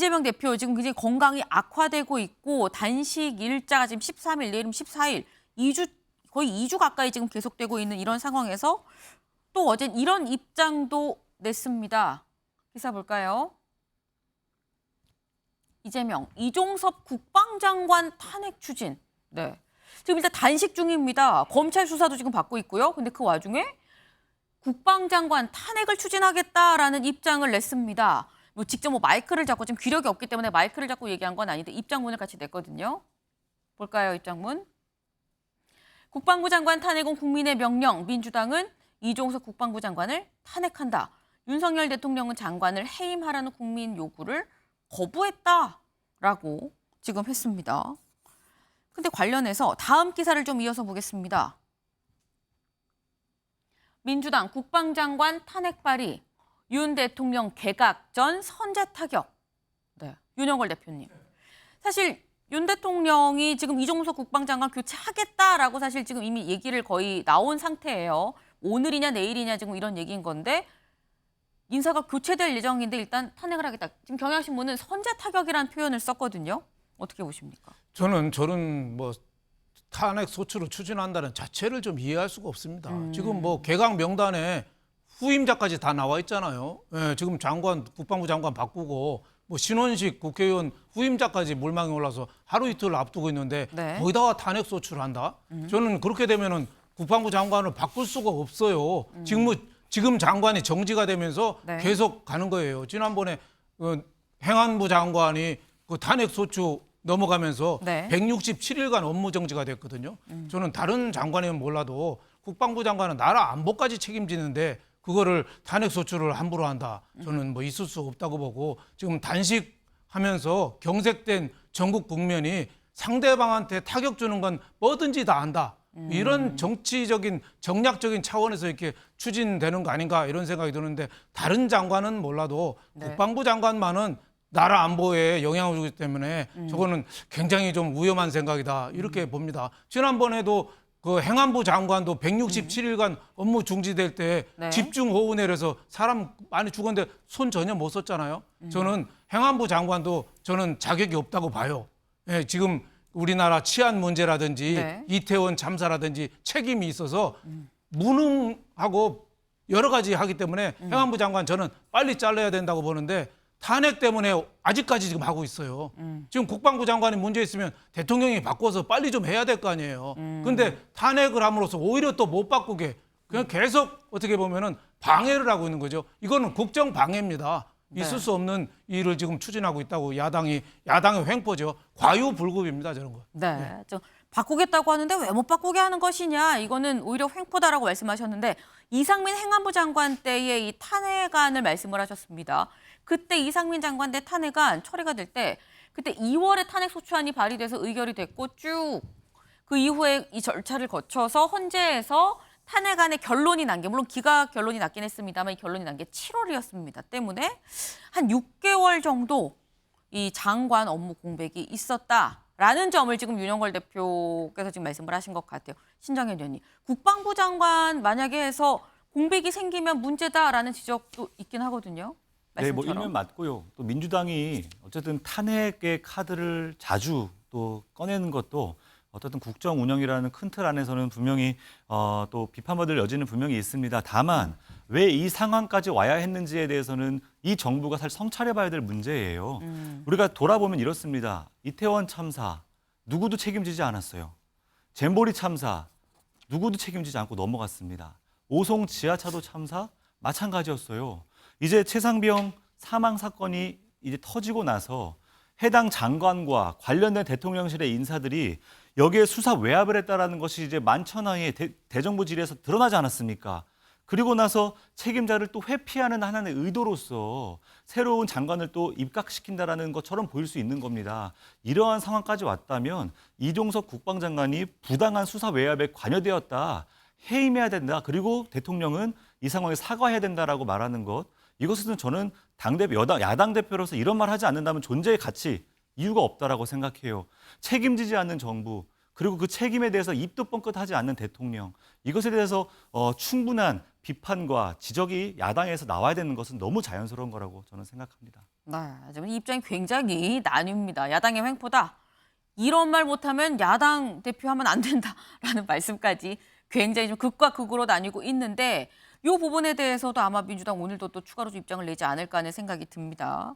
이재명 대표 지금 굉장히 건강이 악화되고 있고 단식 일자가 지금 13일, 내일이면 14일, 2주 거의 2주 가까이 지금 계속되고 있는 이런 상황에서 또 어제 이런 입장도 냈습니다. 기사 볼까요? 이재명, 이종섭 국방장관 탄핵 추진. 네. 지금 일단 단식 중입니다. 검찰 수사도 지금 받고 있고요. 근데 그 와중에 국방장관 탄핵을 추진하겠다라는 입장을 냈습니다. 뭐 직접 마이크를 잡고 지금 귀력이 없기 때문에 마이크를 잡고 얘기한 건 아닌데 입장문을 같이 냈거든요. 볼까요, 입장문? 국방부 장관 탄핵은 국민의 명령. 민주당은 이종석 국방부 장관을 탄핵한다. 윤석열 대통령은 장관을 해임하라는 국민 요구를 거부했다라고 지금 했습니다. 근데 관련해서 다음 기사를 좀 이어서 보겠습니다. 민주당 국방장관 탄핵 발의, 윤 대통령 개각 전 선제 타격. 네, 윤영걸 대표님. 사실 윤 대통령이 지금 이종석 국방장관 교체하겠다라고 사실 지금 이미 얘기를 거의 나온 상태예요. 오늘이냐 내일이냐 지금 이런 얘기인 건데 인사가 교체될 예정인데 일단 탄핵을 하겠다. 지금 경향신문은 선제 타격이라는 표현을 썼거든요. 어떻게 보십니까? 저는 탄핵 소추를 추진한다는 자체를 좀 이해할 수가 없습니다. 지금 개각 명단에 후임자까지 다 나와 있잖아요. 예, 지금 국방부 장관 바꾸고 신원식 국회의원 후임자까지 물망에 올라서 하루 이틀 앞두고 있는데 네. 거기다가 탄핵 소추를 한다? 저는 그렇게 되면은 국방부 장관을 바꿀 수가 없어요. 지금 장관이 정지가 되면서 네. 계속 가는 거예요. 지난번에 행안부 장관이 그 탄핵 소추 넘어가면서 네. 167일간 업무 정지가 됐거든요. 저는 다른 장관이면 몰라도 국방부 장관은 나라 안보까지 책임지는데 그거를 탄핵 소추를 함부로 한다. 저는 있을 수 없다고 보고 지금 단식하면서 경색된 전국 국면이 상대방한테 타격 주는 건 뭐든지 다 한다. 이런 정치적인 정략적인 차원에서 이렇게 추진되는 거 아닌가 이런 생각이 드는데 다른 장관은 몰라도 네. 국방부 장관만은 나라 안보에 영향을 주기 때문에 저거는 굉장히 좀 위험한 생각이다 이렇게 봅니다. 지난번에도 그 행안부 장관도 167일간 업무 중지될 때 네. 집중호우 내려서 사람 많이 죽었는데 손 전혀 못 썼잖아요. 저는 행안부 장관도 저는 자격이 없다고 봐요. 예, 지금 우리나라 치안 문제라든지 네. 이태원 참사라든지 책임이 있어서 무능하고 여러 가지 하기 때문에 행안부 장관 저는 빨리 잘라야 된다고 보는데 탄핵 때문에 아직까지 지금 하고 있어요. 지금 국방부 장관이 문제 있으면 대통령이 바꿔서 빨리 좀 해야 될 거 아니에요. 근데 탄핵을 함으로써 오히려 또 못 바꾸게 그냥 계속 어떻게 보면은 방해를 하고 있는 거죠. 이거는 국정 방해입니다. 있을 수 없는 일을 지금 추진하고 있다고 야당의 횡포죠. 과유불급입니다, 저런 거. 네. 좀 바꾸겠다고 하는데 왜 못 바꾸게 하는 것이냐. 이거는 오히려 횡포다라고 말씀하셨는데 이상민 행안부 장관 때의 이 탄핵안을 말씀을 하셨습니다. 그때 이상민 장관 때 탄핵안 처리가 될 때 그때 2월에 탄핵 소추안이 발의돼서 의결이 됐고 쭉 그 이후에 이 절차를 거쳐서 헌재에서 탄핵안의 결론이 난 게 물론 기각 결론이 났긴 했습니다만 이 결론이 난 게 7월이었습니다. 때문에 한 6개월 정도 이 장관 업무 공백이 있었다라는 점을 지금 윤영걸 대표께서 지금 말씀을 하신 것 같아요. 신정현 의원님. 국방부 장관 만약에 해서 공백이 생기면 문제다라는 지적도 있긴 하거든요. 네, 말씀처럼. 일면 맞고요. 또 민주당이 어쨌든 탄핵의 카드를 자주 또 꺼내는 것도 어쨌든 국정 운영이라는 큰 틀 안에서는 분명히 또 비판받을 여지는 분명히 있습니다. 다만 왜 이 상황까지 와야 했는지에 대해서는 이 정부가 사실 성찰해봐야 될 문제예요. 우리가 돌아보면 이렇습니다. 이태원 참사 누구도 책임지지 않았어요. 잼버리 참사 누구도 책임지지 않고 넘어갔습니다. 오송 지하차도 참사 마찬가지였어요. 이제 최상병 사망 사건이 이제 터지고 나서 해당 장관과 관련된 대통령실의 인사들이 여기에 수사 외압을 했다라는 것이 이제 만천하에 대정부 질에서 드러나지 않았습니까? 그리고 나서 책임자를 또 회피하는 하나의 의도로서 새로운 장관을 또 입각시킨다라는 것처럼 보일 수 있는 겁니다. 이러한 상황까지 왔다면 이종석 국방장관이 부당한 수사 외압에 관여되었다, 해임해야 된다. 그리고 대통령은 이 상황에 사과해야 된다라고 말하는 것. 이것은 저는 야당 대표로서 이런 말 하지 않는다면 존재의 가치, 이유가 없다라고 생각해요. 책임지지 않는 정부, 그리고 그 책임에 대해서 입도 뻥끗하지 않는 대통령. 이것에 대해서 충분한 비판과 지적이 야당에서 나와야 되는 것은 너무 자연스러운 거라고 저는 생각합니다. 네, 지금 입장이 굉장히 나뉩니다. 야당의 횡포다. 이런 말 못하면 야당 대표하면 안 된다라는 말씀까지 굉장히 좀 극과 극으로 나뉘고 있는데 이 부분에 대해서도 아마 민주당 오늘도 또 추가로 좀 입장을 내지 않을까 하는 생각이 듭니다.